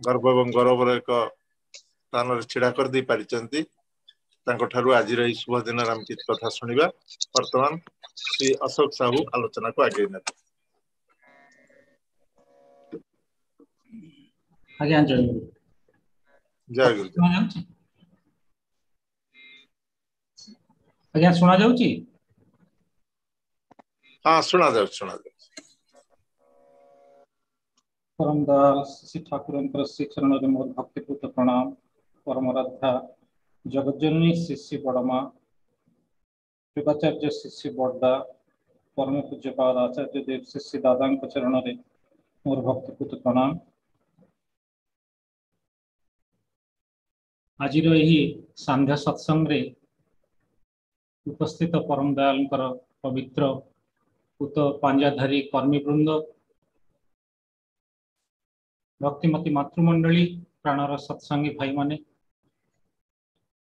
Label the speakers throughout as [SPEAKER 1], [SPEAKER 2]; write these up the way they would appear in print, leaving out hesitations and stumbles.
[SPEAKER 1] गर्व एवं गौरवर एक स्थान छिड़ा कर दी पारिचंती आज शुभ दिन आम कि कथा शुणा वर्तमान श्री अशोक साहू आलोचना को आगे ने
[SPEAKER 2] आज्ञा जय गुरु
[SPEAKER 1] जय गुरु
[SPEAKER 2] आज्ञा सुना जाउची
[SPEAKER 1] हाँ सुना जाउ
[SPEAKER 2] परम दयाल श्री ठाकुर श्री चरण में मोर भक्तिपूत प्रणाम परम राधा जगज्जननी शिष्य बड़मा युगाचार्य शिष्य बड़दा परम पूज्यपाद आचार्य देव शिष्य दादा चरण में मोर भक्तिपूत प्रणाम। आज सांध्य सत्संग रे उपस्थित परम दयाल पवित्र पूत पांजाधारी कर्मीवृंद भक्तिमती मातृमंडली प्राणर सत्संगी भाई माने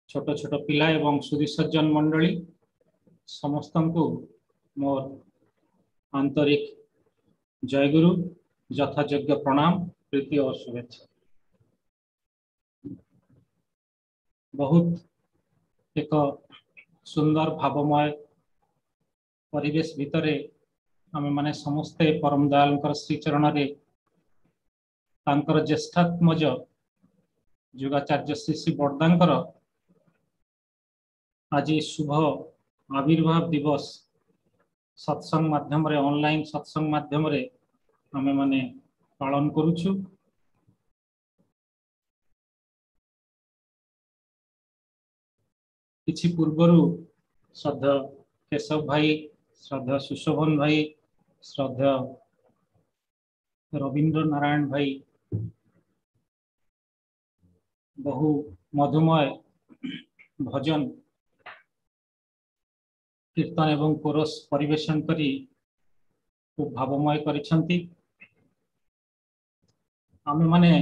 [SPEAKER 2] छोट छोट पिला एवं सुधी सज्जन मंडली समस्त को मोर आंतरिक जयगुरु यथायोग्य प्रणाम प्रीति और शुभेच्छा। बहुत एक सुंदर भावमय परिवेश भितरे आमे माने समस्ते परम दयाल श्रीचरण रे तांकर ज्येष्ठात्मज युगाचार्य श्री बड़दांकर आज शुभ आविर्भाव दिवस सत्संग माध्यम रे ऑनलाइन सत्संग माध्यम रे आमे माने पालन करूछु। किछि पूर्वरु श्रद्धा केशव भाई श्रद्धा सुशोभन भाई श्रद्धा रवींद्र नारायण भाई बहु मधुमय भजन कीर्तन एवं कोरस परिवेशन करी खूब भावमय करिसंती। आमे माने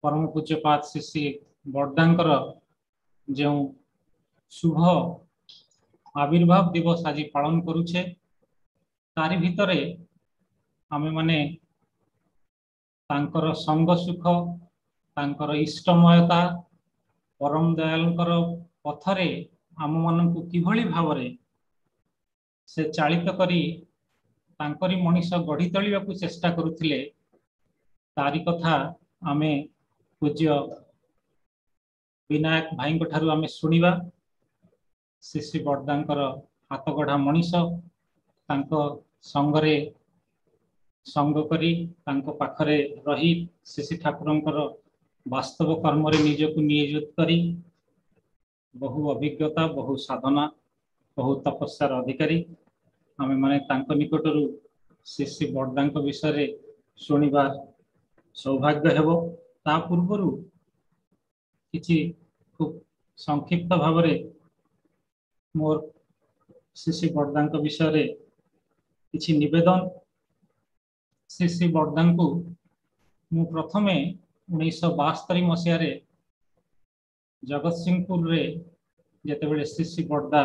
[SPEAKER 2] परम पूज्यपाद श्री बड़दांकर जो शुभ आविर्भाव दिवस आज पालन करुछे तारी भितरे आमे माने तांकर संग सुख तांकर इष्टमयता परम दयालंकर पथरे आम मानकु किभली भावरे से चालित करी तांकरी मनीष गढ़ी तोलिबाकु चेष्टा करुथिले तारी कथा आमे पूज्य विनायक भाई ठारू आमे सुनिबा। श्री बड़दांकर हाथ गढ़ा मनीष तांको संगरे संग करी तांको पाखरे रही श्री ठाकुरंकर वास्तव कर्म रे निजको नियोजित करी बहु अभिज्ञता बहु साधना बहु तपस्यार अधिकारी आमे माने तांको निकटरू श्री बड़दांक विषय रे सुनिबा सौभाग्य हेबो। ता पूर्वरु किछि खूब संक्षिप्त भाव रे मोर श्री बड़दांक विषय रे किछि निवेदन। श्री बड़दांकु मु प्रथमे 1972 मसीह रे जगत सिंहपुर रे जेतेबेले श्री बड़दा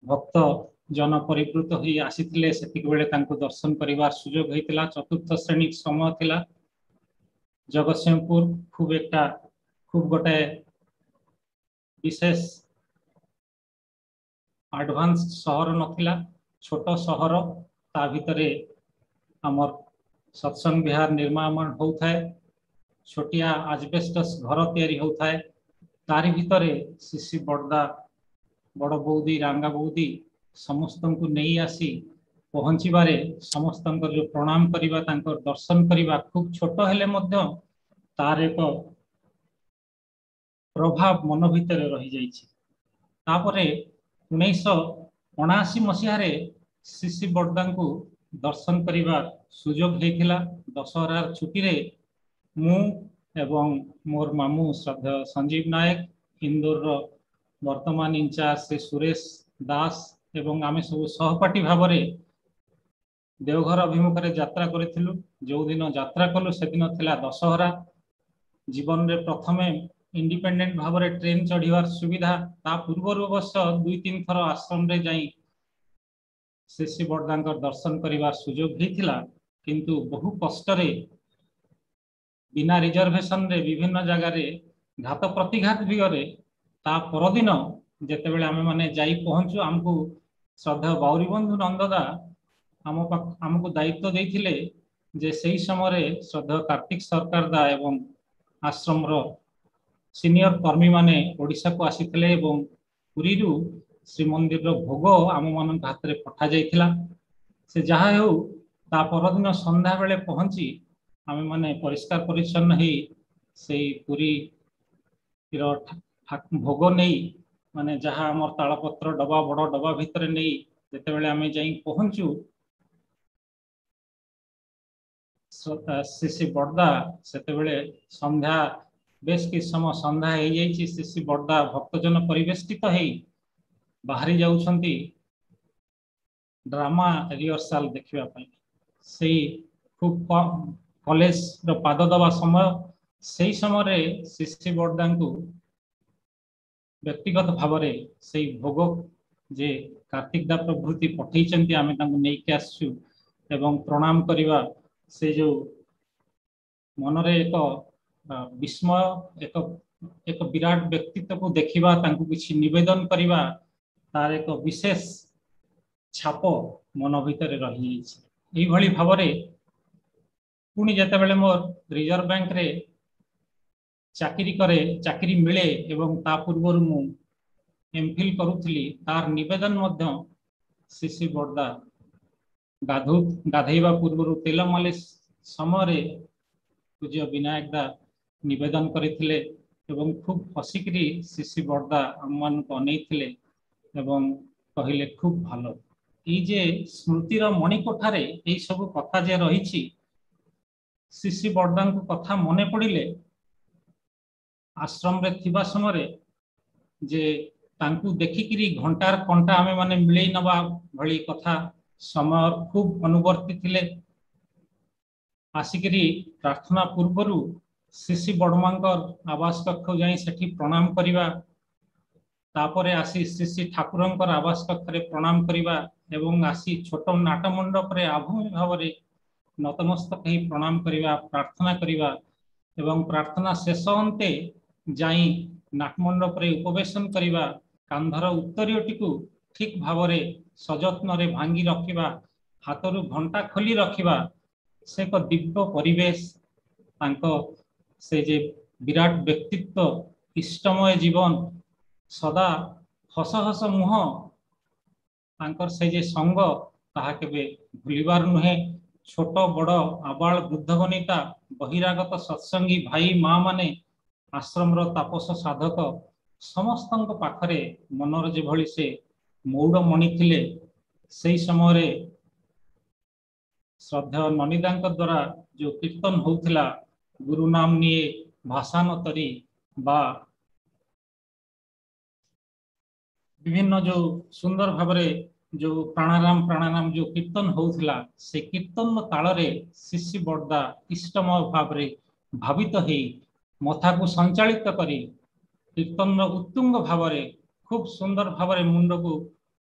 [SPEAKER 2] भक्त जन परिवृत होई आसीथिले सेतिक बेले तांको दर्शन करिवार सुयोग होइतिला। चतुर्थ श्रेणी समय थिला। जगत सिंहपुर खूब गोटे विशेष एडवांस शहर नथिला छोट शहर ता भितरे हमर सत्संग विहार निर्माण होउथाय छोटिया आजबेस्टस घर तैयारी होउथाय तारी भितरे श्री बड़दा बड़ बौदी रांगा बौदी समस्त को नहीं आसी पहुँची बारे समस्त जो प्रणाम करिबा तांकर दर्शन करिबा खूब छोट हेले मध्य तार एक प्रभाव मन भितर रही जाइछि। तापरे 1979 मसीह रे श्री बड़दा को दर्शन करिबा सुयोग हेतिला। दशहरार छुट्टी रे मु एवं मोर मामू श्रद्धा संजीव नायक इंदोर वर्तमान इंचार्ज श्री सुरेश दास एवं आमे सब सहपाठी भाव रे देवघर अभिमुख रे यात्रा करिथिलु। जो दिन यात्रा कलु से दिन थिला दशहरा। जीवन रे प्रथमे इंडिपेंडेंट भाव रे ट्रेन चढ़ीवार सुविधा ता पूर्व अवश्य 2-3 थर आश्रम रे जाई शिशि बड़दांकर दर्शन करिवार सुजोग हेतिला किंतु बहु कष्टरे बिना रिजर्वेशन रे विभिन्न जगह रे घात प्रतिघात भी करे ता परदिन जेतेबेले आमे माने जाई पहुंचु हमको श्रद्धा बाउरी बंधु नंददा आमको दायित्व देथिले जे सही समय श्रद्धा कार्तिक सरकार दा एवं आश्रम रो सीनियर कर्मी माने ओडिशा को आसीथिले एवं पुरी रु श्रीमंदिर रो भोग आम मान हाथ में पठा जाइथिला से जहाँ हो ता परदिन संध्या बेले पहुंची आमे माने परिष्कार परिच्छन्न ही से पुरी भोग नहीं माने जहाँ आम तालपत्र डबा बड़ डबा भितर नहीं जेतेबेले आमे जाई पहुंचू शिशि बड़दा सेतेबेले संध्या बेस कि समय संध्या हो जाइए शिशि बड़दा भक्तजन परिवेष्टित हो बाहरी जाउछंती ड्रामा रिहर्साल देखिबा पई सेही खूब कॉलेज रो पाद दबा समय सेही समय रे शिशि बड़दा को व्यक्तिगत भाव से भोग जे कार्तिक दा प्रभृति पठेइचंती आमे तांको नै के आसछु एवं प्रणाम करिवा से जो मनरे एक विस्मय एक विराट व्यक्तित्व को देखिबा तांको किछि निवेदन करिबा तार एक विशेष छाप मन भितर रही एई भली भावरे पुणी जेतेबेले मोर रिजर्व बैंक रे चाकरी मिले एवं ता पूर्व मु एमफिल करुथली तार निवेदन मध्य शिशि बड़दा गाधेवा पूर्व तेल मालिश समय पूज्य विनायक दा निवेदन करथिले एवं खूब हसिकरी शिशि बड़दा आम मान को अनैथिले एवं कहले खूब भलो जे स्मृतिर मणिकोठारे यही सब कथा जे रही शिशि बड़दा को कथा मने पड़िले आश्रम रे थिबा समय जे तांकु देखिकिरी घंटार कंटा आमे माने मिले नबा भली कथा समय खूब अनुवर्ती थिले आसिकरी प्रार्थना पूर्वरु शिशि बड़मांकर आवास कक्ष जाई सेठी प्रणाम करिवा तापरे आसी शिशि ठाकुरंकर आवास कक्ष रे प्रणाम करिवा एवं आसी छोट नाट मंडप रे आभूमि भाव रे नतमस्तक ही प्रणाम करिवा प्रार्थना करिवा एवं प्रार्थना शेष अंते जाई नाटमंडप रे उपवेशन करिवा कांधर उत्तरीयटी को ठीक भाव रे सजत्न रे भांगी रखिबा हाथरु घंटा खोली रखिबा से एक दिव्य परिवेश तांको से जे विराट व्यक्तित्व इष्टमय जीवन सदा हस हस मुह तांकर से जे संग ताहा केबे भूलिबार नुहे छोट बड़ आबाल वृद्ध वनिता बहिरागत सत्संगी भाई माँ माने आश्रम रो तापस साधक समस्त पाखरे मनर जे भली से मौड़ मणि थिले से समय रे श्रद्धा ननिदा द्वारा जो कीर्तन होउथिला गुरु नाम निये भाषान तरी बा विभिन्न जो सुंदर भावरे जो प्राणाराम जो कीर्तन होउथिला से कीर्तन ताल रे शिशि बड़दा इष्टमय भाव रे भावित हे मथा को संचालित करी कीर्तन उत्तुंग भाव रे खूब सुंदर भाव रे मुंड को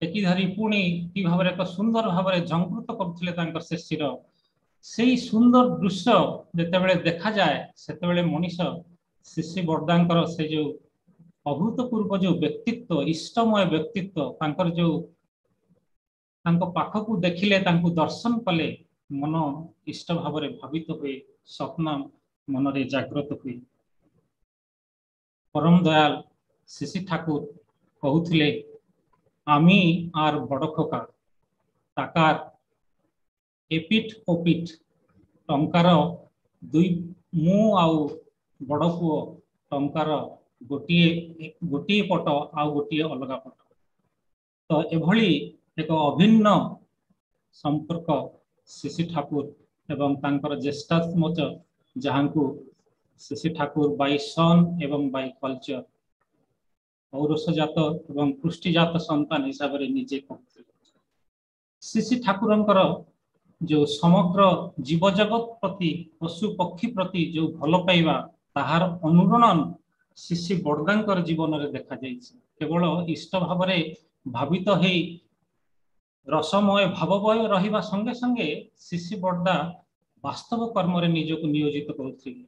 [SPEAKER 2] टेकी धरी पुणी कि भाव रे एक सुंदर भाव रे झंकृत करथिले तांकर शिशिर सेही सुंदर दृश्य जेतेबेले देखा जाए सेतेबेले मनीष शिशि बड़दांकर से जो अभूतपूर्व जो व्यक्तित्व इष्टमय व्यक्तित्व तांकर जो तांको पाखकु देखिले तांको दर्शन कले मन इष्ट भाव रे भावित हुए स्वप्न मन रे जागृत हुए परम दयाल शिशि ठाकुर कहूथिले आमी आर बड़खोका ताकार एपिठ ओपिठ टंकार दुई मु आउ बड़ पुओ टंकार गोटे पट आउ गोटे अलग पट तो एभली एक अभिन्न संपर्क शिशि ठाकुर एवं तांकर ज्येष्ठात्मज जहाँ को शिशि ठाकुर बाई सन एवं बाई कल्चर पौरसजात एवं पुष्टिजात संतान हिसाब से निजे कहते शिशि ठाकुरंकर जो समग्र जीवजगत प्रति पशु पक्षी प्रति जो भल पाइबा ताहार अनुरणन शिशि बड़दांकर जीवन रे देखा जाइछि केवल इष्ट भाव रे भावित हेई रसमय भावमय रहिबा संगे संगे शिशि बर्दा वास्तव कर्म रे निजको नियोजित करुथिले।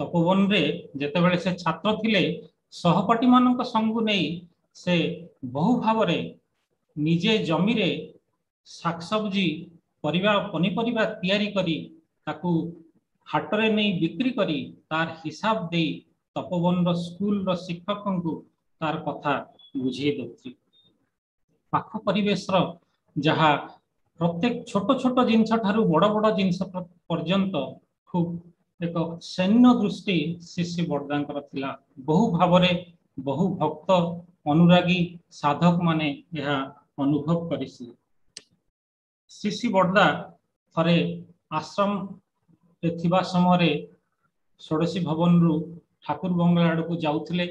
[SPEAKER 2] तपोवन रे जेतेबेले से छात्र थिले सहपाठी मानक संग नहीं से बहु भाव रे निजे जमी रे शाक सब्जी परिबा पनीपरिबा तैयारी करी ताकू हाटरे नहीं बिक्री करी तार हिसाब दे तपोवन रो स्कूल रो शिक्षक को तार कथा बुझे दउथि। पाख परिवेश रो जहाँ प्रत्येक छोट छोट जिनस ठारू बड़ बड़ जिनस पर्यंत खूब एक सैन्य दृष्टि शिशि बर्दांकर थिला। बहु भावरे बहु भक्त अनुरागी साधक माने यह अनुभव करिसि। शिशि बर्दा थरे आश्रम थिबा समय षोडशी भवन रु ठाकुर बंगला आड़ को जाउथिले।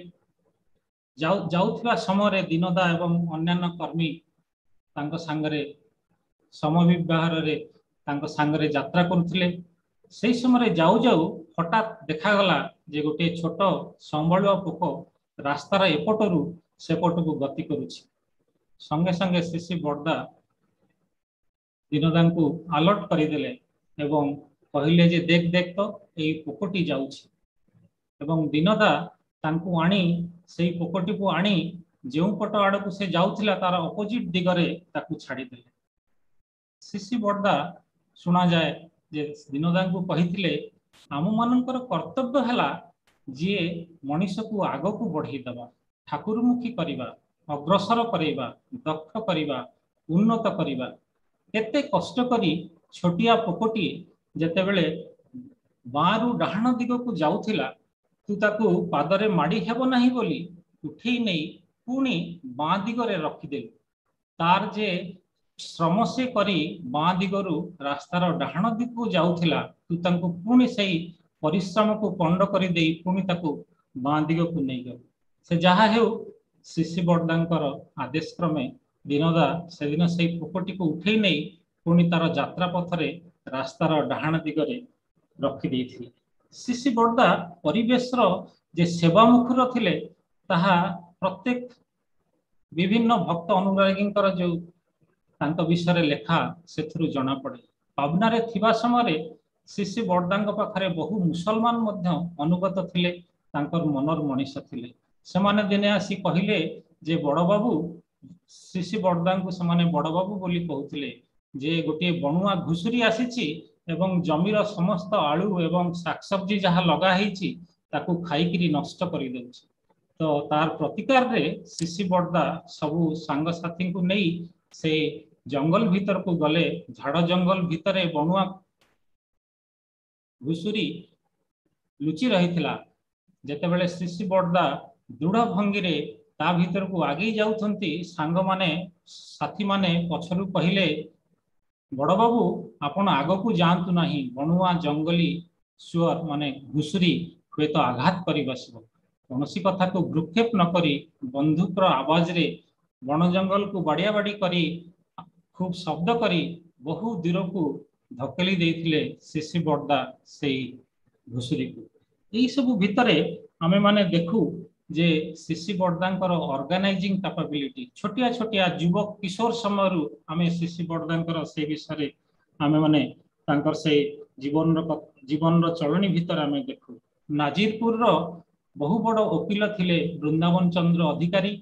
[SPEAKER 2] जाउथिबा समय दीनदा एवं अन्यान्य कर्मी तांको सांगरे समविवाह रे तांको सांगरे यात्रा करुथिले। सेई समय जाऊ जाऊ हठात देखा गला जे गोटे छोट संबळुआ पोक रास्तार एपटरू सेपटकू गति करुछि। संगे संगे शिशि बर्दा दीनदा को अलर्ट करिदेले एवं कहिले जे देख देख तो एई पोकटी जाउछि। एवं दीनदा तांको आनी सेई पोकटी को आनी जो पट आड़ को से जाउथिला तार अपोजिट दिगरे ताकू छाड़ी देले। शिशि बर्दा सुना जाए जे दीनदा को कहिथिले आम मानकर कर्तव्य हैला जे मनीष को आग को बढ़ी दबा, ठाकुरमुखी करिबा, अग्रसर करेबा, दक्ष करिबा, उन्नत करिबा। केते कष्ट करी छोटिया पोकटी जेतेबेले बारु डाहाण दिग को जाउथिला तू ताकू पादरे माड़ी हेबो नाही बोली उठेई नहीं पुणी बाँ दिगरे रखिदेलु। तार जे श्रम से करी बाँ दिगरु रास्तार डाहाण दिग को जाउथिला तू तांको पुणी सेई परिश्रम को पंड करी देई पुणी ताकू बाँ दिग को नहीं गलु। से जहा हेउ शिशि बर्दांकर आदेश क्रमे दीनदा से दिन से पोकटी को उठेई नहीं पुणी तार यात्रा पथरे रास्तार डाहाण दिगरे रखि देइथिले। शिशि बर्दा परिवेश रो जे सेवामुखर थिले ताहा प्रत्येक विभिन्न भक्त अनुरागी जो तांको विषय लेखा से जना पड़े। पाबना रे थिबा समय शिशि बर्दांक पाखरे बहु मुसलमान मध्य अनुगत थिले तांकर मनर मनीष थिले। सेमाने दिने आसी कहिले जे बड़ बाबू शिशि बर्दांक से बड़ बाबू बोली कहउथिले जे गोटे बणुआ घुसुरी आसीची एवं जमीर समस्त आलू एवं शाकसब्जी जहाँ लगा ହେଇची ताकू खाइकिरी नष्ट कर देउछि। तो तार प्रतिकार रे शिशि बर्दा सबू सांग साथी को नहीं से जंगल भीतर को गले। झाड़ जंगल भीतर बणुआ घुसुरी लुचि रही। जेतेबेले शिशि बर्दा दृढ़ भंगी रे ता भीतर को आगे जाउथंती सांग माने साथी माने पछरु कहिले बड़ बाबू आपण आग को जातु नहीं, बणुआ जंगली सुअर माने घुसुरी हुए तो आघात करी बसबो। कौनसी कथा को भ्रुक्षेप न करी बंदूकर आवाज रे बण जंगल को बाड़िया बाड़ी करी खूब शब्द करी बहु दूर को धकेली देइथिले शिशि बर्दा से घुसुरी को। यही सब भितरे आमे माने देखू जे शिशि बर्दांकर ऑर्गेनाइजिंग कैपेबिलिटी छोटिया छोटिया युवक किशोर समय आमे शिशि बर्दांकर से विषय आमे माने तांकर से जीवन चलनी भीतर आमे देखू। नाजिरपुर रो बहु बड़ वकील थिले वृंदावन चंद्र अधिकारी।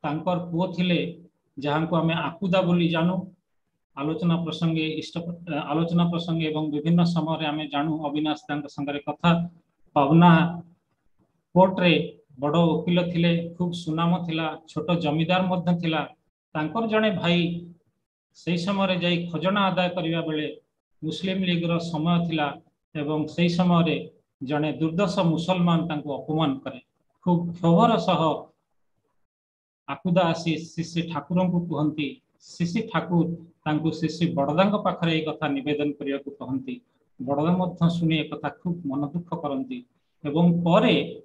[SPEAKER 2] तांकर पुओ थिले जहां को आमे आकुदा बोली जानू। आलोचना प्रसंगे एवं विभिन्न समय आमे जानू अविनाश तांक संगे कथा। पावना कोर्ट रे बड़ वकील थिले, खूब सुनाम थिला, छोट जमीदार मध्य थिला। तांकर जने भाई से समय जाई खजना आदाय करिबा बेले मुस्लिम लीग रो समय थिला एवं से समय जने दुर्दश मुसलमान तांको अपमान करे। खूब क्षोभर सह आकुदा आसी शिशि ठाकुर को कहती। शिशि ठाकुर तांको शिशि बड़दांक पाखरे एक कथा निवेदन करिया को कहती। बड़दा मध्य सुनी एक कथा खूब मन दुख करती एवं परे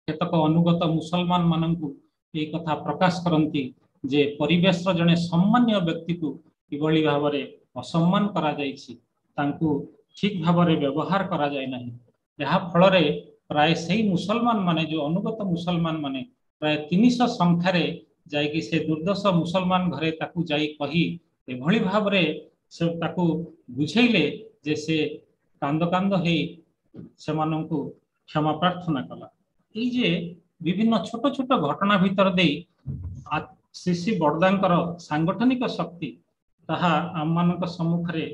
[SPEAKER 2] केतक अनुगत मुसलमान माननकु एक कथा प्रकाश करती जे परिवेश जड़े सम्मान्य व्यक्ति को किभली भाव में असम्मान करा जायछि, तांकु ठीक भाव में व्यवहार करा जाय नहीं। यह फल प्राय से मुसलमान माने जो अनुगत मुसलमान माने प्राय 300 संख्यार जाइकी से दुर्दश मुसलमान घरे ताकू जाई कही एभली भावरे से ताकू बुझेइले जे से कांद कांद हे सेमानंकु क्षमा प्रार्थना कला। এই যে বিভিন্ন ছোট ছোট ঘটনা ভিতর দেই শ্রী বড়দাঙ্कर সাংগঠনিক শক্তি তাহা আমମାନଙ୍କ সম্মুখରେ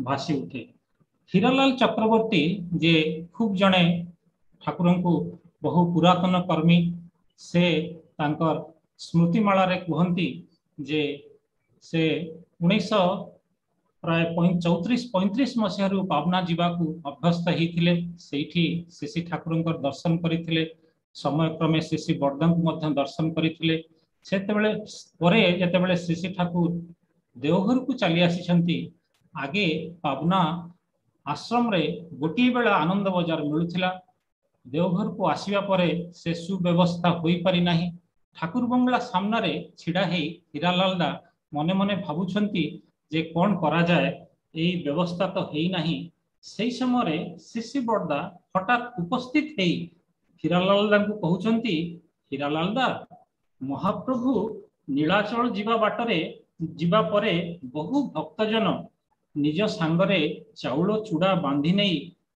[SPEAKER 2] ଭାସି ଉଠେ। हीरालाल चक्रवर्ती जे खूब जणे ठाकुरंकु बहु पुरातन कर्मी से तांकर स्मृतिमाला रे कहती जे से 1900 प्राय 34-35 मसीह पावना जीवाकू अभ्यस्त होते से श्री ठाकुर दर्शन करते समय क्रमे श्री बड़दा दर्शन करते जितेबाला श्री ठाकुर देवघर को चली आसी आगे पावना आश्रम रे गोटे बेला आनंद बजार मिलूला देवघर को आसवा पर से सुव्यवस्था हो पारि नाही। ठाकुर बंगला सामने छिड़ा ही हीरालाल दा मने मने भावुछंती जे कौन करा जाए यही व्यवस्था तो है नहीं। से समय श्री बड़दा हठात उपस्थित है हीरालाल दा को कहउछंती हीरालाल दा महाप्रभु नीलाचल जीवा बाटरे जीवा परे बहु भक्तजन निज सांगरे चाउल चूड़ा बांधि नहीं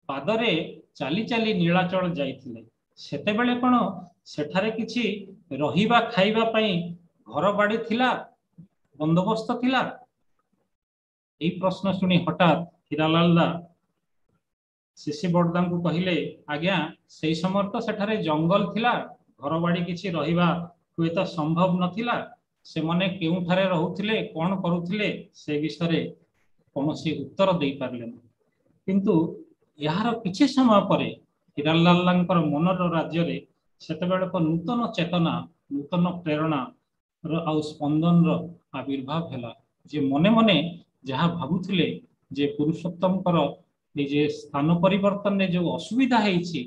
[SPEAKER 2] पादरे चाली चाली नीलाचल जाइथिले सेतेबेले कोन सेठारे किछि रहिबा खाइबा पई घर बाड़ी थिला बंदोबस्त थिला। यही प्रश्न शुणी हठात हीरालाल दा श्री बड़दा को कहले आज्ञा से समय तो सेठारे जंगल थिला घर बाड़ी किछि रहिबा हुए तो संभव नथिला से माने केउठारे रहुथिले कोन करुथिले से विषय कौनसी उत्तर दे पारले किंतु यार किछि समय परे हीरालालंकर मनर राज्य रे सेतेबेले को नूतन चेतना नूतन प्रेरणा आ स्पंदन आविर्भाव हैला जे मने मने जहाँ भावुथिले जे पुरुषोत्तमकर ए जे स्थान परिवर्तन रे जो असुविधा हेछि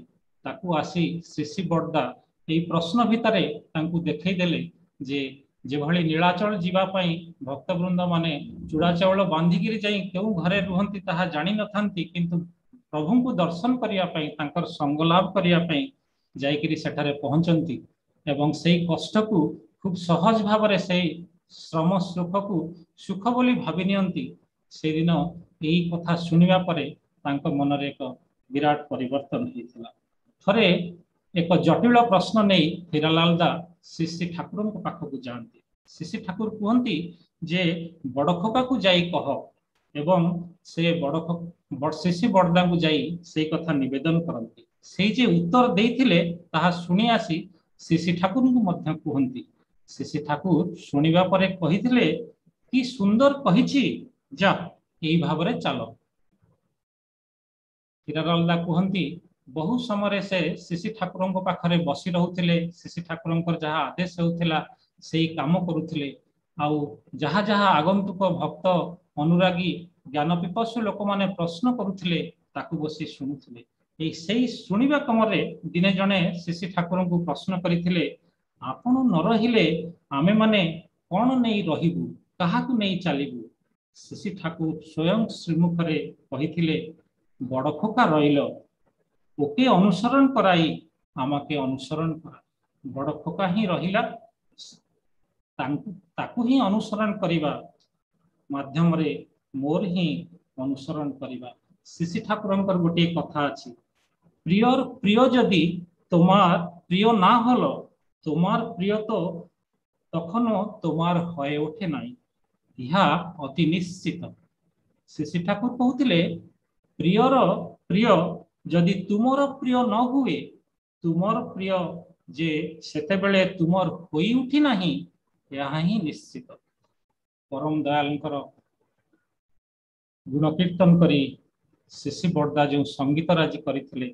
[SPEAKER 2] ताकू आसी श्री बड़दा यही प्रश्न भितर तांकू देखै देले जे जेभली नीलाचल जीवा पई भक्तवृंद माने चूड़ा चाउल बांधिकी जाई केउ घरे रुहंती ताहा जानि नथांती किंतु प्रभु को दर्शन करिया पई तांकर संग लाभ करिया पई जाइकरी सेठारे पहुंचंती एवं सेई कष्ट को खूब सहज भाव में से श्रम सुख को सुख बोली भावी नियंती से दिन यही कथा शुणिबा परे तांको मन रे एक विराट परिवर्तन होइथिला। थरे एक जटिल प्रश्न नहीं हीरालाल दा श्री ठाकुर पाखक जाती श्री ठाकुर कहती जे बड़खोका को जाई कह एवं से श्री बड़दा को जाई से कथा निवेदन करती से जे उत्तर देइथिले ताहा सुनी आसी श्री ठाकुर को मध्य कहती श्री ठाकुर शुणिबा परे कहिथिले कि सुंदर कहिछि जा एई भावरे चलो। हीरालाल दा कहती बहु समय से श्री ठाकुर पाखरे बसी रोते श्री ठाकुर जहाँ आदेश होता से काम करुले आउ जहाँ जहाँ आगंतुक भक्त अनुरागी ज्ञान पिपासु लोक माने प्रश्न करुले ताकू बसी शुणुले से शुणिबा क्रम दिने जड़े श्री ठाकुर को प्रश्न करते आपण न रहिले आमे माने कौन नहीं रहिबु काहाकू नहीं चलिबु। श्री ठाकुर स्वयं श्रीमुखरे कहिथिले बड़खोका रहिल ओके अनुसरण कराई आमाके अनुसरण करा बड़खोका ही रहिला ताकू ही अनुसरण करिबा माध्यम रे मोर ही अनुसरण करिबा। श्री ठाकुरंकर गोटे कथा अछि प्रियर प्रिय जदि तोमार प्रिय ना हलो तोमार प्रिय तो तखनो तोमार होए उठे नाई यह अति निश्चित। श्री ठाकुर कहते प्रियर प्रिय जदि तुमर प्रिय न हुए तुमर प्रिय जे सेते बेले तुमर होई उठी नाही यह ही निश्चित। परम दयालंकर गुण कीर्तन करी श्री बड़दा जो संगीत राजी करथिले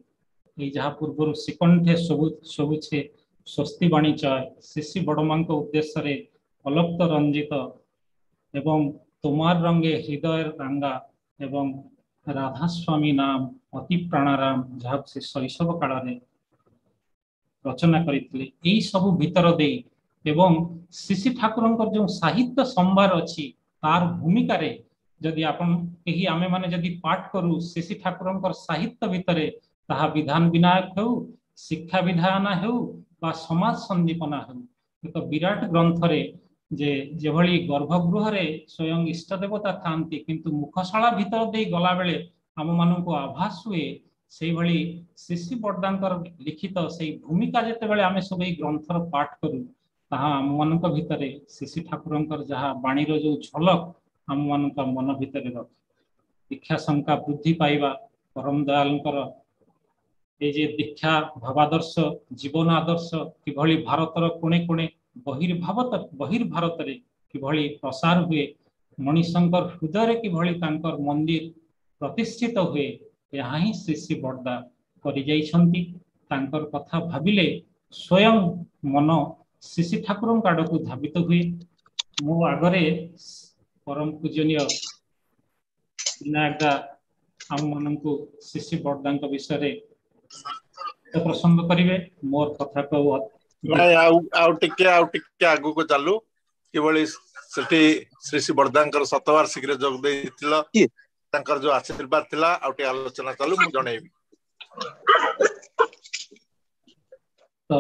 [SPEAKER 2] जहाँ पूर्व श्रीकंठे सबुछे स्वस्ति बाणी चय श्री बड़मा उद्देश्य रे अलक्त रंजित एवं तुमार रंगे हृदय रंगा एवं राधा स्वामी नाम अति प्राणाराम जहाँ से शैशव काल रचना करते सबू भीतर दे एवं श्री ठाकुर जो साहित्य संभार अच्छी तार भूमिका रे जदि आपण कही आमे माने जदि पाठ करू श्री ठाकुर साहित्य भितर ताहा विधान विनायक हो शिक्षा विधान हो बा समाज संदीपना हो एक विराट ग्रंथरे जे जेभली गर्भगृह स्वयं इष्ट देवता थांती किंतु मुखशाला भीतर दे गला बेले आम मानक आभास हुए से भली शिशि बरदांकर लिखित से भूमिका जेतेबेले आमे सब ए ग्रंथर पाठ करू ताहा आम मानक भितरे शिशि ठाकुरंकर जहा बाणीर जो झलक आम मानक मन भितरे रख दीक्षा शंका वृद्धि पाइबा परम दयालंकर ए जे दीक्षा भावादर्श जीवन आदर्श किभली भारतर कोणे कोणे बहिर्भारत रे किभली प्रसार हुए मनीषंकर हृदय किभली तांकर मंदिर प्रतिष्ठित हुए यहाँ ही शिशि बरदा करि जाइछंती तांकर कथा भाबिले स्वयं मन शिशि ठाकुरंक आड़क धावित हुए मो आगरे परम पूजनीय विनायक आम मानकु शिशि बरदांक विषय प्रसंग करिवे मोर कथा को
[SPEAKER 1] ନାଇଁ ଆଉ ଟିକେ ଆଗକୁ ଚାଲୁ କିଭଳି ସେଠି ଶ୍ରୀ ଶ୍ରୀ ବରଦାଙ୍କର ଶତବାର୍ଷିକୀରେ ଯୋଗ ଦେଇଥିଲ ତାଙ୍କର ଯୋଉ ଆଶୀର୍ବାଦ ଥିଲା ଆଉ ଟିକେ ଆଲୋଚନା ଚାଲୁ ମୁଁ ଜଣେଇବି।
[SPEAKER 2] ତ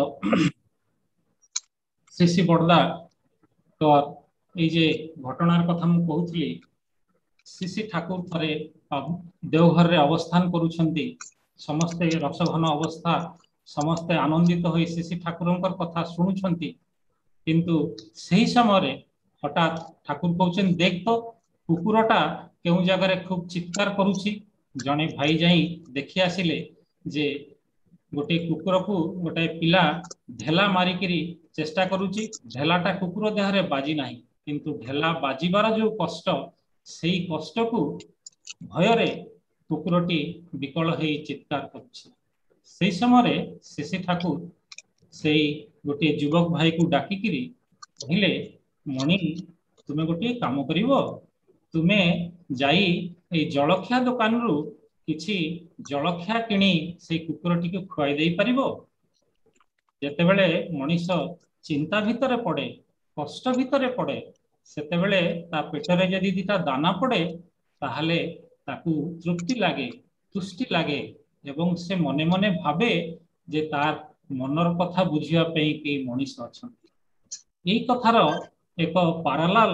[SPEAKER 2] ଶ୍ରୀ ଶ୍ରୀ ବରଦା ତ এই যে ঘটনার কথা মু কହୁଥିଲି শিশি ঠাকুর থরে দেওঘরে অবস্থান করুছন্তি समस्ते रसघन अवस्था समस्ते आनंदित हो शिशि ठाकुरंकर कथा शुणुछंती किंतु सही समय हठात ठाकुर कहउछन देख तो कुकुरटा केउ जगह खूब चित्कार करुछि जने भाई जाई देखि आसिले जे गोटे कुकुर को गोटे पिला ढेला मारिकिरी चेष्टा करुछि ढेलाटा कुकुर देहरे बाजी नाही किंतु ढेला बाजिबार जो कष्ट सेही कष्ट को भयरे कुकुरटी विकल हो चित्कार कर समय शिशि ठाकुर से गोटे युवक भाई को डाकिकी कहले मणि तुम्हें गोटे काम कर तुम्हें जाई ए जलखिया दुकान रु किछि जलखिया किणी से कुकुरटी को खुआई दे पारिबो जेतेबेले मनीष चिंता भितर पड़े कष्ट भितर पड़े सेतेबेले ता पेटरे जदि दिटा दाना पड़े ताहले ताकू तृप्ति लागे तुष्टि लागे एवं से मने मने भावे जे तार मनर कथा बुझिया पे के मनीष अछंती एई कथार एक पारालाल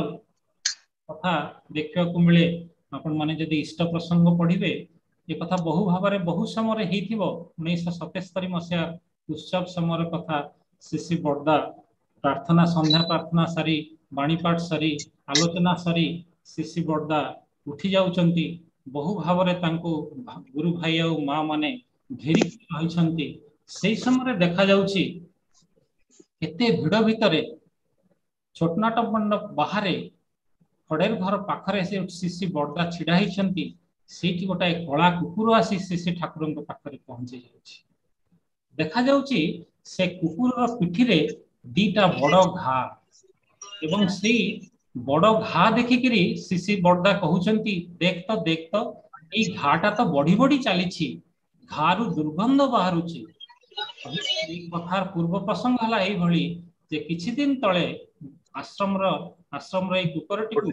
[SPEAKER 2] कथा देखिया को मिले आपण माने जदि इष्ट प्रसंग पढ़िबे ये कथा बहु भाव बहु समय हेइथिबो 1977 मसिया उत्सव समय कथा शिशि बरदा प्रार्थना संध्या प्रार्थना सारी बाणीपाठ सारी आलोचना सारी शिशि बरदा उठी जाउचंती बहु भाव गुरु भाई और माँ माने घेरी रही से समय देखा जाउची एते भिड़ भितर छोटनाट मंडप बाहर खड़ेर घर पाखरे से शिशि बरदा छिड़ा होती से गोटाए कला कुकुर आसी शिशि ठाकुर पाखरे पहुंची जाउची देखा जाउची से कुकुर पिठी रे दीटा बड़ घा एवं से बड़ घा देखिकी शिशि बरदा कहउचंती देख तो ये घाटा तो बढ़ी बढ़ी चली घारु दुर्गंध बाहरुची कथार पूर्व प्रसंग है यही जे किछि दिन तले आश्रम कुकुरटी को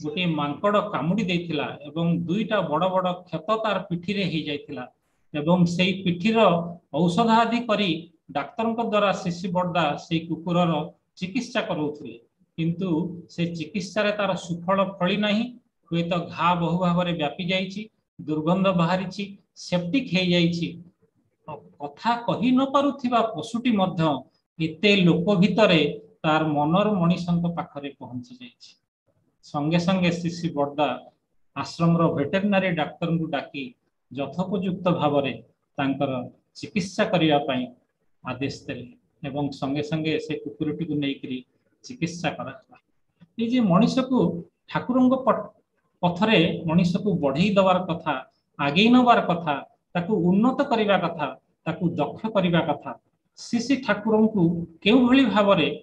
[SPEAKER 2] गोटे मांकड़ कामुड़ी देथिला एवं दुईटा बड़ बड़ क्षत तार पिठी रे ही जाइथिला एवं सेई पिठीर औषध आदि करी डाक्तरक द्वारा शिशि बरदा से कुकुरर चिकित्सा करोथुले किंतु से चिकित्सा रे तार सुफल फली नाही हुए तो घा बहु भाव में व्यापी जाइछि दुर्गंध बाहरी सेप्टिक हो जाइछि कथा कही न पारुथिबा पशुटी मध्य एते लोक भितरे तार मनर मनीषंक पाखरे पहुंची जाइछि संगे संगे शिशि बरदा आश्रम वेटेरिनरी डाक्तर को डाकी यथोपयुक्त भाव में तांकर चिकित्सा करिया पई आदेश देले एवं संगे संगे से कुकुरटी को लेकर चिकित्सा करा ये जे मनीष को ठाकुरंग पथरे मनीष को बढ़ई दबार कथा आगे नबार कथा ताकू उन्नत करने कथा ताकू दक्ष करने कथा शिशि ठाकुर को केउ भली भाव में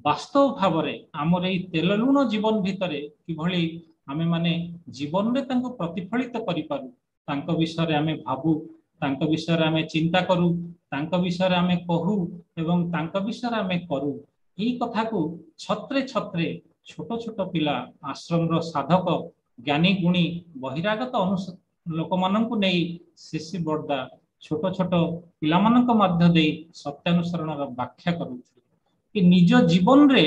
[SPEAKER 2] वास्तव भाव में आमर ये तेल लुण जीवन भितर किभली आमे माने जीवन रे तांको प्रतिफलित करि पारू तांको विषय आमे भाबू तांको विषय आमे चिंता करू तांको विषय आमे कहू एवं तांको विषय आमे करू यही कथा को छत्रे छत्रे छोट छोट पिला आश्रम रो साधक ज्ञानी गुणी बहिरागत लोक माननकु नै शिशि बरदा छोट छोट पिला माननक मध्य दे सत्यानुसरण व्याख्या करूथि कि निज जीवन रे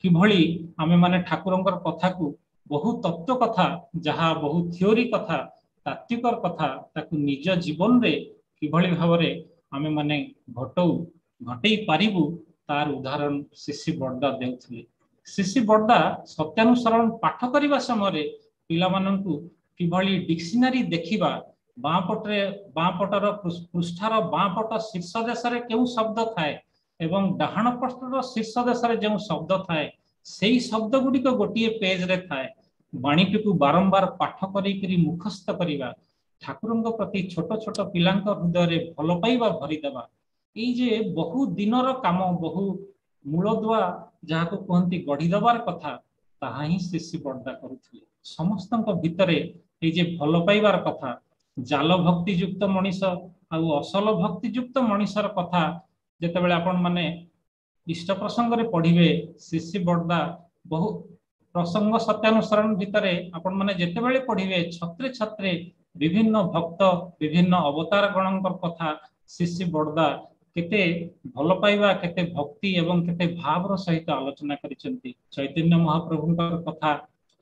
[SPEAKER 2] किभली आमे माने ठाकुरंकर कथा को बहु तत्व कथा जहा बहु थियोरी कथा तात्विकर कथा ताकू निज जीवन रे किभली भावरे आमे माने घटई पारिबु तार उदाहरण शिशि बड़दा देउथिले। शिशि बड़दा सत्यानुसरण पाठ करिबा समय पिला माननकु किभली डिक्शनरी देखिबा बाँ पटर पृष्ठार बाँ पट शीर्ष देश रे केउ शब्द थाए एवं डाहाण पृष्ठर शीर्ष देश रे जेउ शब्द थाए सेही शब्द गुडी को गोटिए पेज रे थाए बाणीटी को बारंबार पाठ करी मुखस्थ करिबा ठाकुरंग प्रति छोट छोट पिलांक हृदय रे भल पाइबा भरी देबा ई जे बहु दिनर काम बहु मूलदुआ जहाको कहंती गढ़ी दबार कथा ताहा ही शिशि बड़दा करुथिले। समस्तक भितरे ए जे भल पाइबार कथा जाल भक्ति युक्त मनीष आउ असल भक्ति युक्त मनीषर कथा जेतेबेले आपण माने इष्ट प्रसंग रे पढ़िबे शिशि बड़दा बहु प्रसंग सत्यानुसरण भितरे आपण माने जेतेबेले पढ़िबे छत्रे छत्रे विभिन्न भक्त विभिन्न अवतार गणंकर कथा शिशि बड़दा केते भल पाइबा केते भक्ति एवं केते भाव सहित आलोचना करिसेंती। चैतन्य महाप्रभुंकर कथा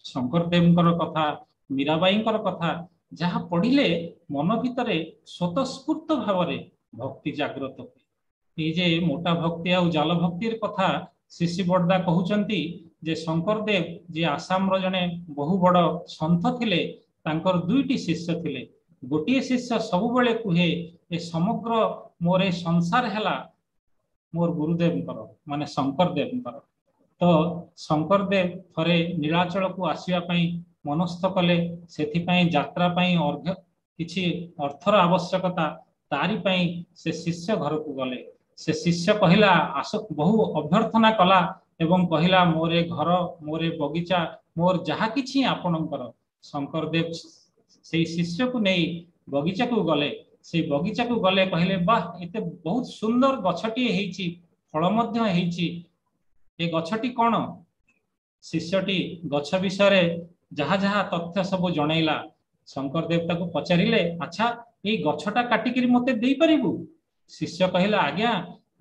[SPEAKER 2] शंकर देवंकर कथा मीराबाईंकर कथा जहा पढ़िले मन भितरे स्वतस्फूर्त भावरे भक्ति जागृत हुए। जे मोटा भक्ति आउ जाल भक्ति कथा शिशि बड़दा कहउचंती जे शंकर देव जे आसाम रो जने बहु बड़ संत थिले तांकर दुईटी शिष्य थिले गोटिए शिष्य सबु बेले कुहे ए समग्र मोरे संसार हैला मोर गुरुदेवंकर माने शंकर देवंकर। तो शंकर देव थरे नीलाचल को आसीबा पई मनस्थ कले सेथि पई यात्रा पई अर्घ किछि अर्थर आवश्यकता तारी पई से शिष्य घर को गले से शिष्य कहिला आस बहु अभ्यर्थना कला एवं कहिला मोरे घर मोरे बगीचा मोर जहा किछि आपणकर शंकर देव से शिष्य को नहीं बगीचा को गले से बगीचा को गले कहले वाह एते बहुत सुंदर गछटी हेछि फल मध्य हेछि ए गछटी कोन शिष्यटी गछ विषय जहा जहा तथ्य सब जणैला शंकर देवता को पचारिले अच्छा ए गछटा काटिकरी मते देई परिबु शिष्य कहला आज्ञा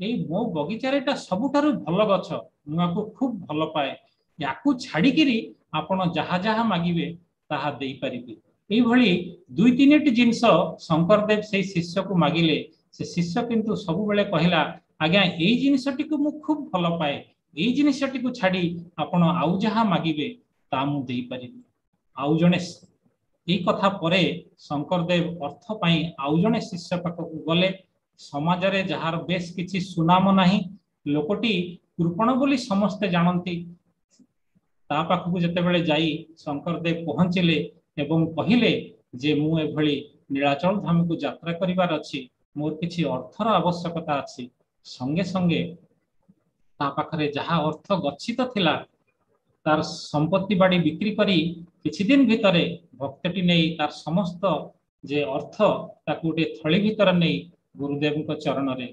[SPEAKER 2] ए मो बगीचारे एटा सबुठारु भल गछ मुआको खूब भल पाए याकू छाड़िकिरी आपण जहा जहा मागिबे ताहा देई परिबे। एई भली दुई तीनटी जिंस शंकर देव से शिष्य को मागिले से शिष्य किंतु सब बेले कहला आज्ञा एई जिनिसटी को मु खूब भल पाए एई जिनिसटी को छाड़ी आपण आउ जहा मागिबे ता मु देई परिबे। आउ जने एई कथा परे शंकर देव अर्थ पाई आउ जने शिष्य पाख को गले समाज रे जहार बेस किछि सुनाम नाही लोकटी कृपण बोली समस्ते जानती ता पाख को जते बेले जाई शंकर देव पहुंचिले एवं कहिले जे मु एभली नीलाचल धाम को यात्रा करिवार अछि मोर किछि अर्थर आवश्यकता अछि संगे संगे ता पाखरे जहा अर्थ गच्छित थिला तार संपत्ति बाड़ी बिक्री करी किछि दिन भितरे भक्तटी नहीं तार समस्त जे अर्थ ताकू गोटे थली भितर नहीं गुरुदेव को चरण रे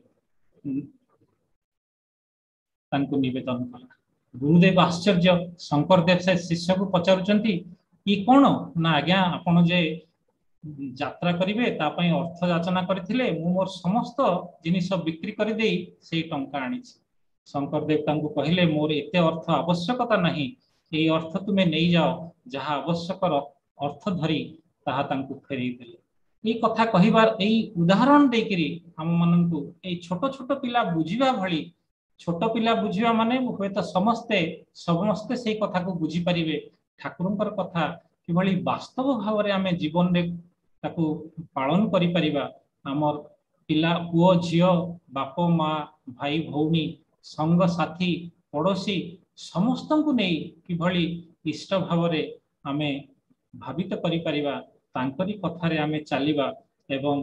[SPEAKER 2] तांको निवेदन कला। गुरुदेव आश्चर्य शंकर देव से शिष्य को पचारुचंती कि कोन ना आज्ञा आपण जे यात्रा करिवे ता पई अर्थ याचना करथिले मु मोर समस्त जिनिस बिक्री करि देई सेई टंका आनिछि। शंकर देव तांको कहिले मोर एते अर्थ आवश्यकता नहीं एई अर्थ तुमे नै जाओ जहा आवश्यक अर्थ धरी ताहा तांको फेरै देले। एई कथा कहिबार एई उदाहरण देकिरी हम मननकु एई छोट छोट पिला बुझिबा भली छोट पिला बुझिबा माने होयत समस्ते सेई कथा को बुझी परिबे ठाकुरंकर कथा किभली वास्तव भाव रे आमे जीवन रे ताकू पालन करि परिबा हमर पिला पुओ झियो बाप माँ भाई भौनी संग साथी पड़ोसी समस्तन को नहीं किभली इष्ट भाव रे आमे भावित करि परिबा तांकरी कथारे आमे चलिबा एवं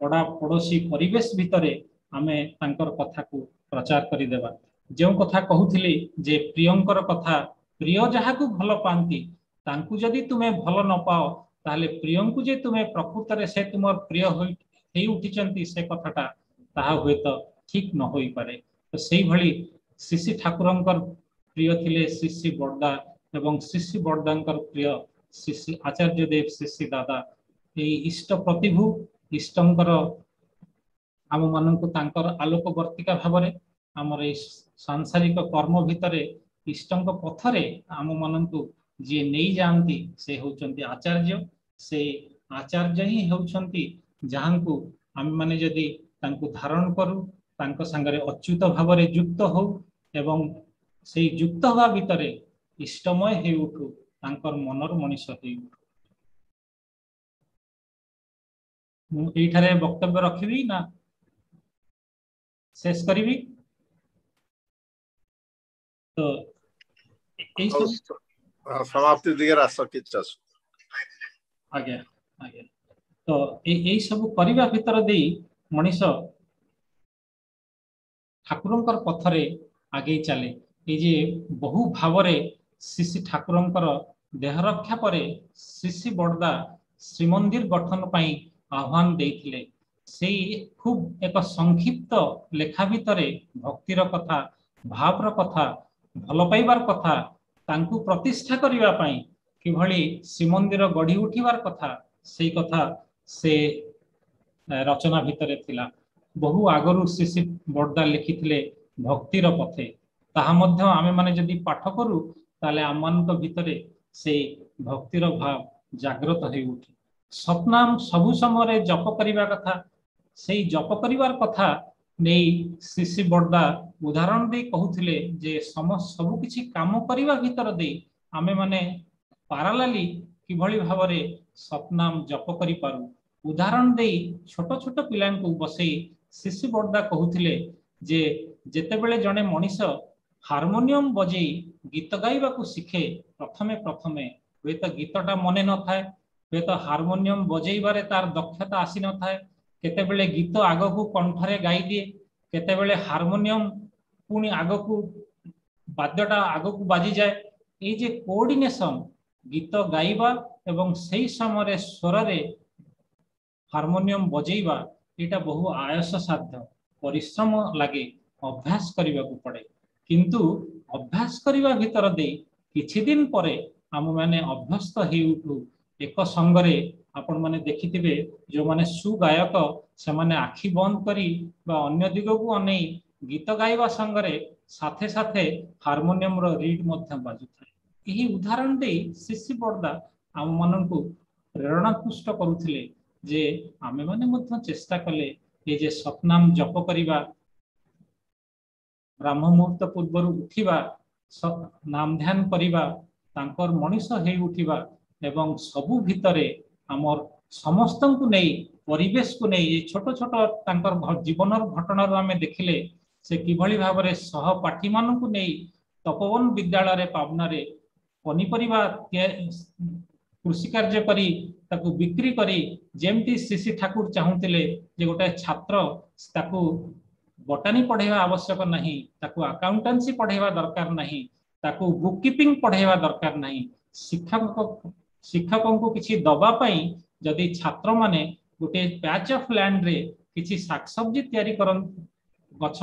[SPEAKER 2] पड़ा पड़ोसी परिवेश भितरे आमे तांकर कथा को प्रचार करि देबा। जो कथा कहूथिली जे प्रियंकर कथा प्रिय जहा को भल पांती तांकु जदि तुमे भल न पाओ ताहले प्रियंकु जे तुमे प्रकृत रे से तुमर प्रिय होई उठिचंती से कथाटा ताहा हुए तो ठीक न होई पारे। तो सेही भली शिशि ठाकुरंकर प्रिय थिले शिशि बड़दा एवं शिशि बड़दांकर प्रिय शिशि आचार्य देव शिशि दादा एई इष्ट प्रतिभु इष्टंकर आम माननकु तांकर आलोक वर्तिका भावरे आमर ए सांसारिक कर्म भितरे इष्टंक पथरे आम मानंतु जे नहीं जानती से होचंती आचार्य। से आचार्य ही होचंती जहांकु आम माने जदि तांकु धारण करू तांको संगरे अच्युत भावरे युक्त हो एवं से युक्त हवा भितरे इष्टमय हे उठू तांकर मनर मनीष हे उठू। मु एठारे वक्तव्य रखिबी ना शेष करिबी? तो एई सब
[SPEAKER 1] समाप्ति दिगे रास किचस
[SPEAKER 2] आगे आगे तो एई सब परिबा भितर देई मनीष ठाकुरंकर पथरे आगे चले। ये जे बहु भावरे श्री ठाकुरंकर देह रक्षा परे श्री बड़दा श्रीमंदिर गठन पाई आह्वान देइथिले। से खूब एक संक्षिप्त लेखा भितरे भक्तिर कथा भावर कथा भल पाइबार कथा तांकु प्रतिष्ठा करिबा पाई किभली श्रीमंदिर गढ़ी उठिबार कथा से कथा से रचना भितरे थिला। बहु आगरु श्री बड़दा लिखिथिले भक्तिर पथे ताहा मध्य आमे माने जदि पाठ करू ताले आमनक भितरे से भक्तिर भाव जागृत होई उठे। सतनाम सबु समय जप करिबा कथा से जप करिवार कथा नै श्री बड़दा उदाहरण दे कहउथिले जे सबु किछि काम करिवा भितर दे आमे माने पारालाली किभली भावरे सतनाम जप करि पारू उदाहरण दे छोट छोट पिलांकु बसई श्री बड़दा कहउथिले जे जेतेबेले जने मनीष हारमोनियम बजई गीत गाइबा को शिखे प्रथमे प्रथमे वे तो गीतटा मने न थाए वे तो हारमोनियम बजईबारे तार दक्षता आसी न थाए केतेबेले गीत आगकू कंठरे गाई दिए केतेबेले हारमोनियम पुणी आगकू वाद्यटा आगकू बाजी जाए। ये जे कोऑर्डिनेशन गीत गाइबा एवं सही समय स्वर रे हारमोनियम बजईबा एटा बहु आयस साध्य परिश्रम लगे अभ्यास करने को पड़े किंतु अभ्यास करने भितर दे किछि दिन परे आम माने अभ्यस्त ही उठू एक संगरे आपण माने देखिथिबे जो माने सुगायक से माने आखि बंद करी बा अन्य दिग को अनै गीत गाइबा संगरे साथे साथे हारमोनियम रो रीड मध्य बाजु थाए। एही उदाहरण दे श्री बड़दा आम माननकु प्रेरणा पुष्ट करुथिले जे आमे माने मध्य चेष्टा कले ये जे सतनाम जप करिबा ब्रह्म मुहूर्त पूर्व उठिबा नाम ध्यान करिबा तांकर मनीष हे उठिबा एवं सबु भितरे आमर समस्तंकु नै परिवेश को नै ये छोट छोट तांकर जीवनर घटनार आमे देखिले से किभली भाबरे सहपाठी मानकु नै तपोवन विद्यालय रे पावना रे पनिपरिबा कृषि कार्य करी ताकू बिक्री करी जेमती श्री ठाकुर चाहूतिले जे गोटे छात्र ताकू बटानी पढ़ेवा आवश्यक नहीं ताकू अकाउंटेंसी पढ़ेवा दरकार नहीं ताकू बुक कीपिंग पढ़ेवा दरकार नहीं शिक्षकों को किसी दबा पाई जदि छात्र माने गोटे पैच ऑफ लैंड रे किसी सागसब्जी तैयारी करन गछ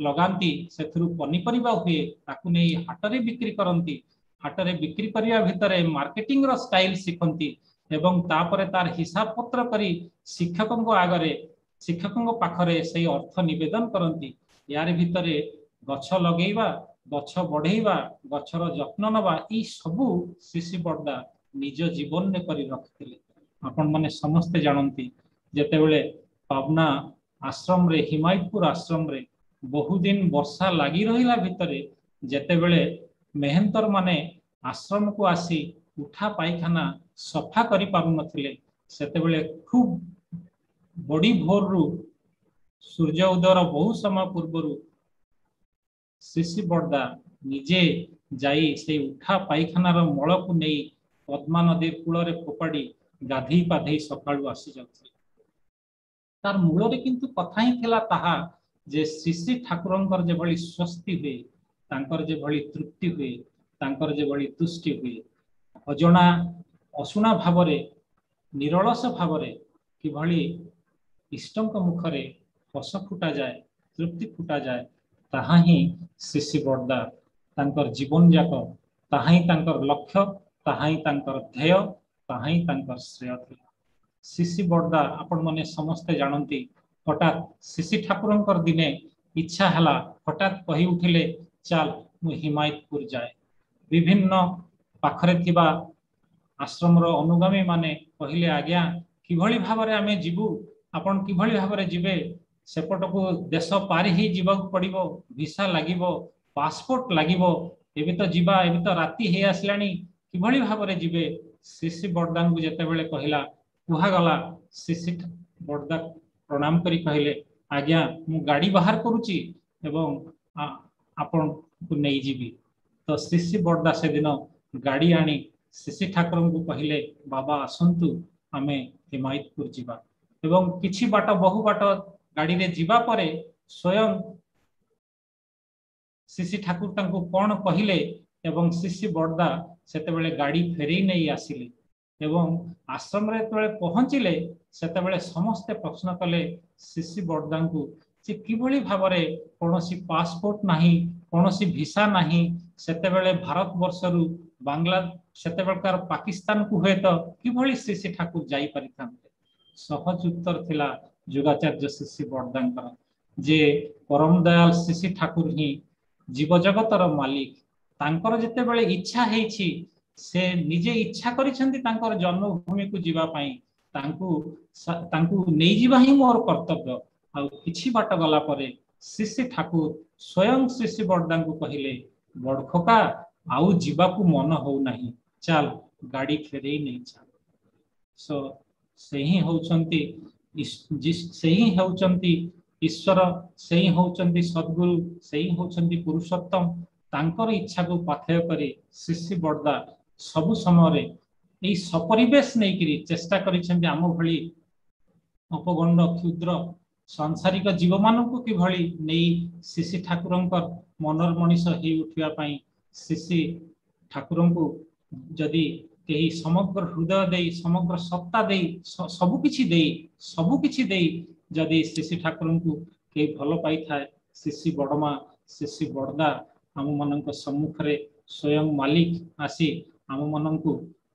[SPEAKER 2] लगांती सेथुरु पनिपरिबा हुए ताकू नै हाटरे बिक्री करंती हाटरे बिक्री करिया भितरे मार्केटिंग रो स्टाइल सिखंती एवं तापरे तार हिसाब पत्र करी शिक्षकों को आगरे शिक्षकों पाखरे से अर्थ निवेदन करंती। यार भितरे गछ लगेइबा गछ बढ़ेइबा गछर जत्न नबा ई सबु श्री बड़दा निज जीवन ने करी रखिथिले। आपण माने समस्ते जानती जेतेबेले पावना आश्रम रे हिमायतपुर आश्रम रे बहुदिन वर्षा लगी रहिला भितरे जेतेबेले मेहनतर माने आश्रम को आसी उठा पाइखाना सफा करि पारु नथिले सेतेबेले खूब बड़ी भोर रु सूर्य उदयर बहु समय पूर्व श्री बड़दा निजे जाई से उठा पाइखानार मल को नहीं पद्मा नदी कूल रे फोपाड़ी गाधई पाधई सकाळु आसी जाउथिले। तार मूल रे किंतु कथा ही थिला ताहा जे श्री ठाकुरंकर जे भली स्वस्ति हुए तांकर जे भली तृप्ति हुए तांकर जे भली तुष्टि हुए अजणा अशुणा भावरे निरलस भावरे कि भली इष्टंक मुखरे हस फुटा जाए तृप्ति फुटा जाए ताहा ही श्री बड़दा तांकर जीवन जाक ताहा ही तांकर लक्ष्य ताहा ही तांकर ध्येय ताहा ही तांकर श्रेय थिला। श्री बड़दा आपण माने समस्ते जानती हठात श्री ठाकुरंकर दिने इच्छा हला हठात कही उठिले चल मु हिमायतपुर जाए। विभिन्न पाखरे थिबा आश्रमर अनुगामी माने कहले आज्ञा किभଳି भाबरे आमे जीवु आपण किभଳି भाबरे जीवे सेपटको देश पारी ही जीवाक पड़िबो वीसा लागिबो पासपोर्ट लागिबो एबे तो जीवा एबे तो राती हे आसलानी किभଳି भाबरे जीवे शिशि बरदान को जेते बेले कहिला कुहा गला शिशि बरदा प्रणाम करी कहले आज्ञा मु गाड़ी बाहर करूची एवं आपण को नै जीवी। तो शिशि बरदा से दिन गाड़ी आनी शिशि ठाकुर को कहले बाबा आसंतु आमे हिमायतपुर जीवा एवं किछि बाट बहु बाट गाड़ी रे जीवा परे स्वयं शिशि ठाकुर तांको कोन कहले एवं शिशि बरदा सेते बेले गाड़ी फेरी नै आसिले एवं आश्रम रे तळे पहुँचिले सेते बेले समस्त प्रश्न कले शिशि बरदा को जे किभଳି भाबरे कोनोसी पासपोर्ट नाही कोनोसी वीसा नाही सेते बेले भारत वर्षरु बांग्ला सेते बेलकार पाकिस्तान को हे तो किभଳି शिशि ठाकुर जाई परिथांते। सहज उत्तर थिला योगाचार्य शिशि बरदांकर जे परम दयाल शिशि ठाकुर ही जीव जगतर मालिक तांकर जेते बेले इच्छा हेछि से निजे इच्छा करिसेंती तांकर जन्मभूमि को जीवा पई तांकू नै जीवा ही मोर कर्तव्य। आ किछि बाट गला परे शिशि ठाकुर स्वयं शिशि बरदा को कहले बड़खोका आउ जीवा को मन हो नहीं चल गाड़ी फेरे नहीं चल। सो सेही होचंती सेही होचंती ईश्वर सेही होचंती सद्गुरु सेही होचंती पुरुषोत्तम तांकर इच्छा को पाथेय करी शिशि बरदा सबु समय रे सपरिवेश नहीं करी चेष्टा करिसेंती आम भली अपगंड क्षुद्र सांसारिक जीव मानक किभଳି नहीं शिशि ठाकुरंकर मनर मनीष ही उठिया पई शिशि ठाकुर को जदि कहीं समग्र हृदय दे समग्र सत्ता दे सबुकिछि दे जदि शिशि ठाकुर को कहीं भल पाई थाए शिशि बड़मा शिशि बरदा आम मान सम्मुख रे स्वयं मालिक आसी आम मान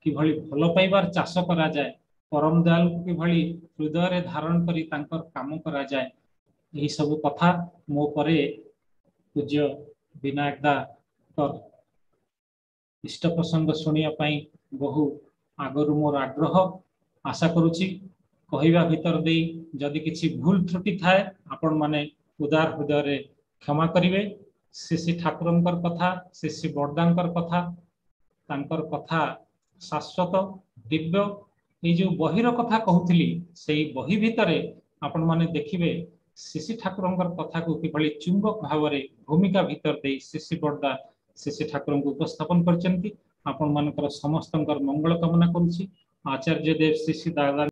[SPEAKER 2] किभଳି भल पाइबार चाष करा जाए परम दयाल को किभଳି हृदय रे धारण करी तांकर काम करा जाए यही सब कथा मो परे पूज्य विनायक दा इष्ट प्रसंग शुणिया पाई बहु आगर मोर आग्रह आशा करुछि कहवा भीतर दे जदि किछि भूल त्रुटि थाए आपण माने उदार हृदय रे क्षमा करिवे। शिशि ठाकुरंकर कथा शिशि बरदांकर कथा तांकर कथा शाश्वत दिव्य ये जो बहिर कथा कहूली से बही भितरे आपण माने देखिबे शिशि ठाकुरंकर कथा को किभଳି चुंबक भाव में भूमिका भीतर दे शिशि बरदा शिशि ठाकुर को उपस्थापन करचंती। आपण मानकर समस्तंकर मंगल कामना करुछि। आचार्य देव शिशि दादा